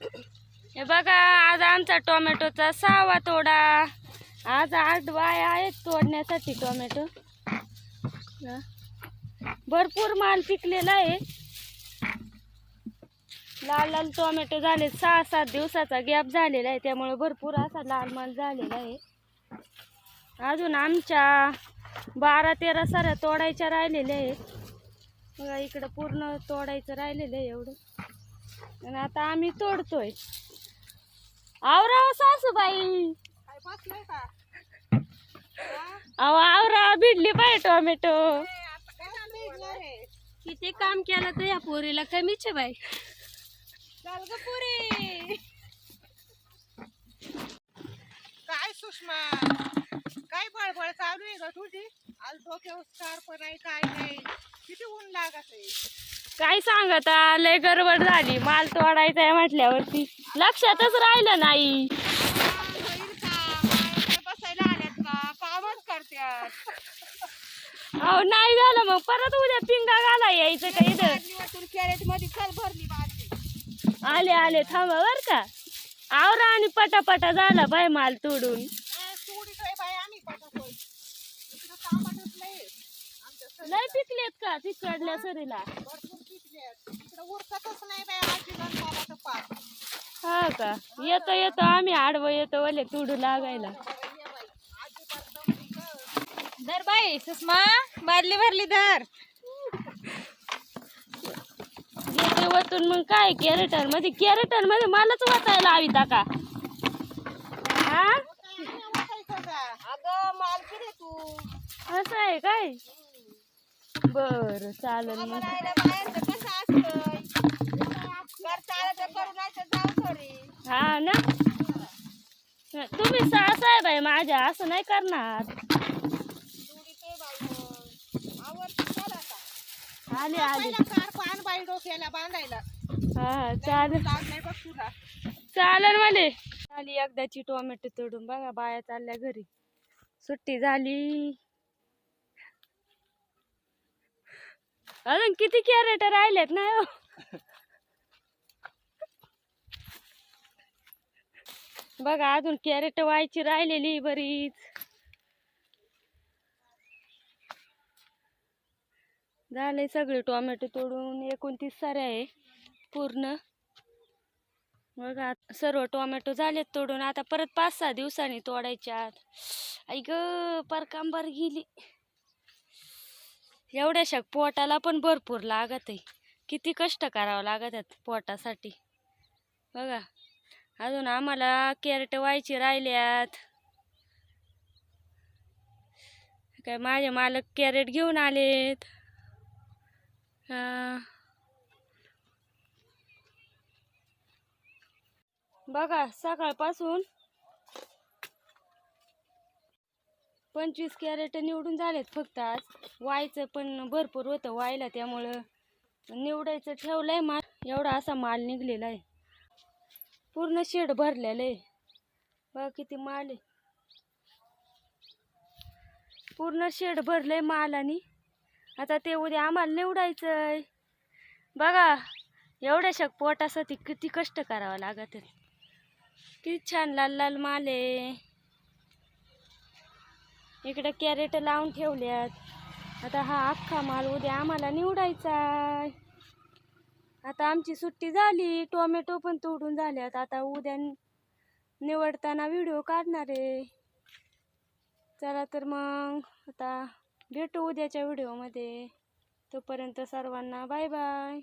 हे बघा, आज आमचा टोमॅटोचा 6वा तोडा. आज 8 बाया आहेत तोडण्यासाठी टोमॅटो. भरपूर माल पिकलेला आहे. लाल लाल टोमॅटो झाले. 6-7 दिवसाचा गॅप झालेला आहे, त्यामुळे भरपूर असा लाल माल झालेला आहे. अजून आमच्या 12-13 साऱ्या तोडायच्या राहिलेल्या आहेत. बघा इकडं पूर्ण तोडायचं राहिलेलं आहे एवढं. आणि आता आम्ही तोडतोय. आवराव सासूबाई, आवरा भिडली बाय टोमॅटो. किती काम केलं तर या पोरीला कमीच आहे बाई. चल ग पुरी. काय सुषमा, काय बळबळ चालू आहे ग तुझी? आज डोक्यावर स्कार्फ नाही, काय नाही, किती ऊन लागत आहे. काय सांगत, लय गडबड झाली. माल तोडायचा आहे म्हटल्यावरती लक्षातच राहिलं नाही. बसायला आल्यात का कामच करत्यात. अहो नाही झालं, मग परत उद्या पिंगा घाला यायचं का इथं. कॅरेट मध्ये चल भरली बादली. आले आले, थांबा बर का. आवरा आणि पटापटा झाला बाय माल तोडून. सोडीतोय बाई आम्ही पटापट. इकडं कामातच नाही आमच्या. लय पिकलेत का तिकडल्या सरीला? भरपूर पिकल्यात. इकडं उरकतच नाही बाई आजी गणपालाचं पाक. हा का? येतो येतो आम्ही आडवं येतो वले तोडू लागायला. धर बाई सुषमा, बादली भरली धर. येते वतून मग काय कॅरेटर मध्ये मालच वाचायला हवी का? हा अगं माल किती तू. असं आहे काय? बर चालेल मग. हा ना, तुम्ही सासा आहे बाई माझ्या, असं नाही करणार. आले आले. बाई डोक्याला बांधायला. हा चालेल चालेल मले. झाली एकदाची टोमॅटो तोडून. बघा बाया चालल्या घरी, सुट्टी झाली. अजून किती कॅरेट राहिलेत ना हो. बघा अजून कॅरेट व्हायची राहिलेली बरीच. झाले सगळे टोमॅटो तोडून. 29 सारे आहे पूर्ण. बघा सर्व टोमॅटो झालेत तोडून. आता परत 5-6 दिवसांनी तोडायच्यात. आई ग परकांबर गेली. एवढ्याशा पोटाला पण भरपूर लागत आहे. किती कष्ट करावं लागत आहेत पोटासाठी. बघा अजून आम्हाला कॅरेट व्हायची राहिल्यात. काय माझे मालक कॅरेट घेऊन आलेत. बघा सकाळपासून 25 कॅरेट निवडून झालेत फक्त. आज व्हायचं पण भरपूर होतं व्हायला, त्यामुळं निवडायचं ठेवलंय माल. एवढा असा माल निघलेला आहे. पूर्ण शेड भरलेलं आहे. बघा किती माल आहे. पूर्ण शेड भरलंय मालानी. आता ते उद्या आम्हाला निवडायचंय. बघा एवढ्याशा पोटासाठी किती कष्ट करावं लागत आहे. किती छान लाल लाल माल आहे. इकडे कॅरेट लावून ठेवल्यात. आता हा अख्खा माल उद्या आम्हाला निवडायचा. आता आमची सुट्टी झाली. टोमॅटो पण तोडून झाल्यात. आता उद्या निवडताना व्हिडिओ काढणार आहे. चला तर मग आता भेटू उद्याच्या व्हिडिओमध्ये. तोपर्यंत सर्वांना बाय बाय.